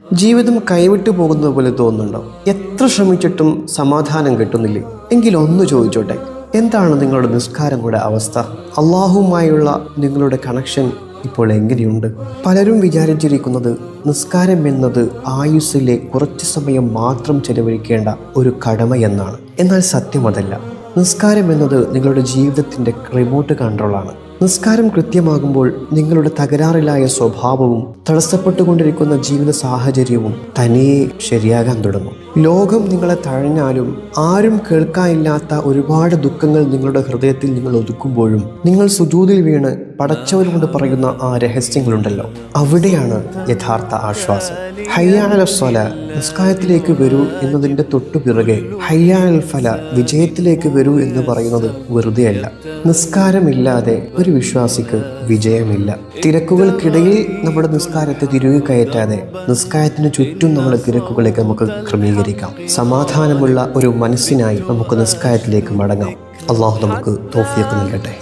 ജീവിതം കൈവിട്ടു പോകുന്നത് പോലെ തോന്നുന്നുണ്ടോ? എത്ര ശ്രമിച്ചിട്ടും സമാധാനം കിട്ടുന്നില്ലേ? എങ്കിൽ ഒന്ന് ചോദിച്ചോട്ടെ, എന്താണ് നിങ്ങളുടെ നിസ്കാരങ്ങളുടെ അവസ്ഥ? അള്ളാഹുവുമായുള്ള നിങ്ങളുടെ കണക്ഷൻ ഇപ്പോൾ എങ്ങനെയുണ്ട്? പലരും വിചാരിച്ചിരിക്കുന്നത് നിസ്കാരം എന്നത് ആയുസ്സിലെ കുറച്ച് സമയം മാത്രം ചെലവഴിക്കേണ്ട ഒരു കടമയെന്നാണ്. എന്നാൽ സത്യം അതല്ല. നിസ്കാരം എന്നത് നിങ്ങളുടെ ജീവിതത്തിൻ്റെ റിമോട്ട് കൺട്രോളാണ്. നിസ്കാരം കൃത്യമാകുമ്പോൾ നിങ്ങളുടെ തകരാറിലായ സ്വഭാവവും തടസ്സപ്പെട്ടുകൊണ്ടിരിക്കുന്ന ജീവിത സാഹചര്യവും തനിയെ ശരിയാകാൻ തുടങ്ങും. ലോകം നിങ്ങളെ തഴഞ്ഞാലും ആരും കേൾക്കാനില്ലാത്ത ഒരുപാട് ദുഃഖങ്ങൾ നിങ്ങളുടെ ഹൃദയത്തിൽ നിങ്ങൾ ഒതുക്കുമ്പോഴും നിങ്ങൾ സുജൂദിൽ വീണ് പടച്ചവനോട് പറയുന്ന ആ രഹസ്യങ്ങളുണ്ടല്ലോ, അവിടെയാണ് യഥാർത്ഥ ആശ്വാസം. ഹയ്യ അലൽ സ്വലാ, നിസ്കാരത്തിലേക്ക് വരൂ എന്നതിൻ്റെ തൊട്ടു പിറകെ ഹയ്യ അലൽ ഫല, വിജയത്തിലേക്ക് വരൂ എന്ന് പറയുന്നത് വെറുതെയല്ല. നിസ്കാരമില്ലാതെ ഒരു വിശ്വാസിക്ക് വിജയമില്ല. തിരക്കുകൾക്കിടയിൽ നമ്മുടെ നിസ്കാരത്തെ തിരികെ കയറ്റാതെ നിസ്കാരത്തിന് ചുറ്റും നമ്മുടെ തിരക്കുകളേക്ക് നമുക്ക് ക്രമീകരിക്കാം. സമാധാനമുള്ള ഒരു മനസ്സിനായി നമുക്ക് നിസ്കാരത്തിലേക്ക് മടങ്ങാം. അള്ളാഹു നമുക്ക് തൗഫീഖ് നൽകട്ടെ.